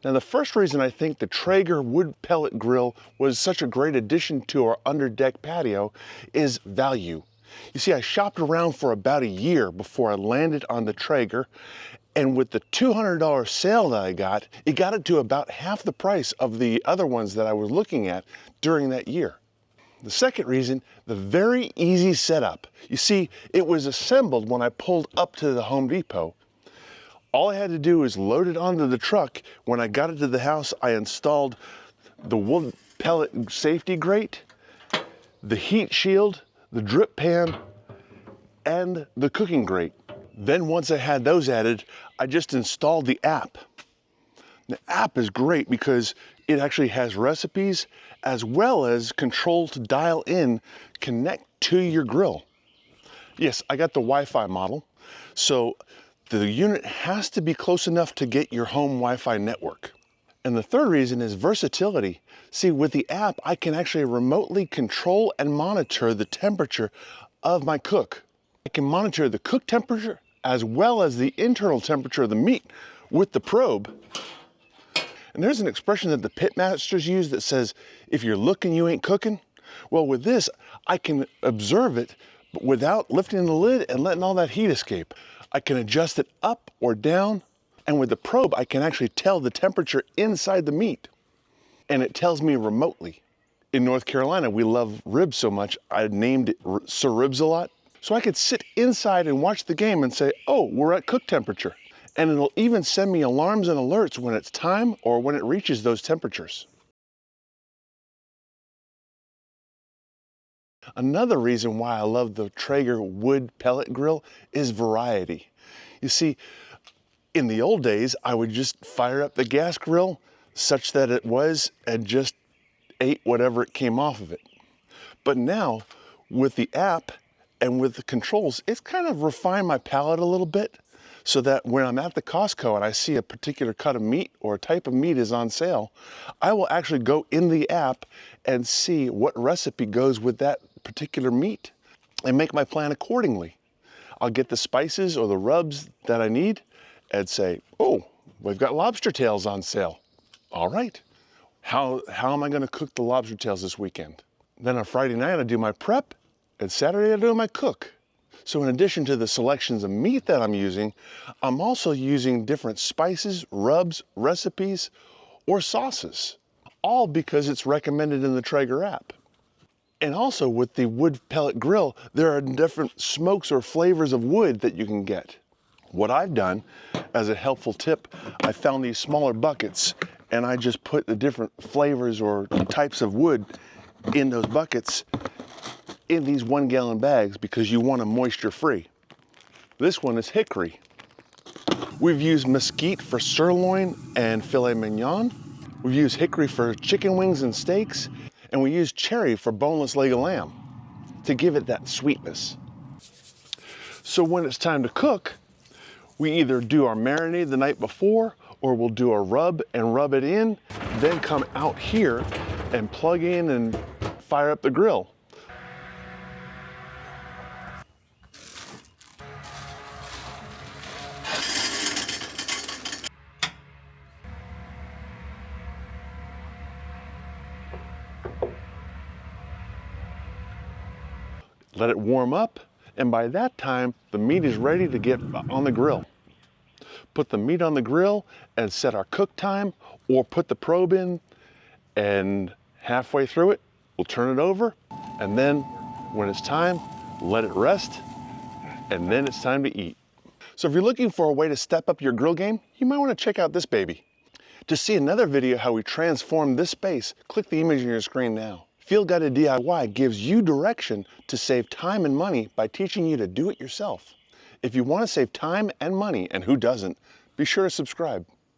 Now, the first reason I think the Traeger Wood Pellet Grill was such a great addition to our underdeck patio is value. You see, I shopped around for about a year before I landed on the Traeger, and with the $200 sale that I got, it got it to about half the price of the other ones that I was looking at during that year. The second reason, the very easy setup. You see, it was assembled when I pulled up to the Home Depot. All I had to do is load it onto the truck. When I got it to the house, I installed the wood pellet safety grate, the heat shield, the drip pan, and the cooking grate. Then once I had those added, I just installed the app. The app is great because it actually has recipes as well as controls to dial in, connect to your grill. Yes, I got the Wi-Fi model, so the unit has to be close enough to get your home Wi-Fi network. And the third reason is versatility. See, with the app, I can actually remotely control and monitor the temperature of my cook. I can monitor the cook temperature as well as the internal temperature of the meat with the probe. And there's an expression that the pit masters use that says, if you're looking, you ain't cooking. Well, with this, I can observe it but without lifting the lid and letting all that heat escape. I can adjust it up or down, and with the probe, I can actually tell the temperature inside the meat. And it tells me remotely. In North Carolina, we love ribs so much, I named it Sir Ribs a lot. So I could sit inside and watch the game and say, oh, we're at cook temperature. And it'll even send me alarms and alerts when it's time or when it reaches those temperatures. Another reason why I love the Traeger Wood Pellet Grill is variety. You see, in the old days, I would just fire up the gas grill such that it was and just ate whatever it came off of it. But now, with the app and with the controls, it's kind of refined my palate a little bit so that when I'm at the Costco and I see a particular cut of meat or a type of meat is on sale, I will actually go in the app and see what recipe goes with that particular meat and make my plan accordingly. I'll get the spices or the rubs that I need and say, oh, we've got lobster tails on sale. All right, how am I gonna cook the lobster tails this weekend? Then on Friday night, I do my prep, and Saturday I do my cook. So in addition to the selections of meat that I'm using, I'm also using different spices, rubs, recipes, or sauces, all because it's recommended in the Traeger app. And also with the wood pellet grill, there are different smokes or flavors of wood that you can get. What I've done, as a helpful tip, I found these smaller buckets and I just put the different flavors or types of wood in those buckets in these 1 gallon bags because you want them moisture free. This one is hickory. We've used mesquite for sirloin and filet mignon. We've used hickory for chicken wings and steaks. And we use cherry for boneless leg of lamb to give it that sweetness. So when it's time to cook, we either do our marinade the night before or we'll do a rub and rub it in, then come out here and plug in and fire up the grill. Let it warm up, and by that time, the meat is ready to get on the grill. Put the meat on the grill and set our cook time, or put the probe in, and halfway through it, we'll turn it over, and then when it's time, let it rest, and then it's time to eat. So if you're looking for a way to step up your grill game, you might want to check out this baby. To see another video how we transform this space, click the image on your screen now. Field Guided DIY gives you direction to save time and money by teaching you to do it yourself. If you want to save time and money, and who doesn't, be sure to subscribe.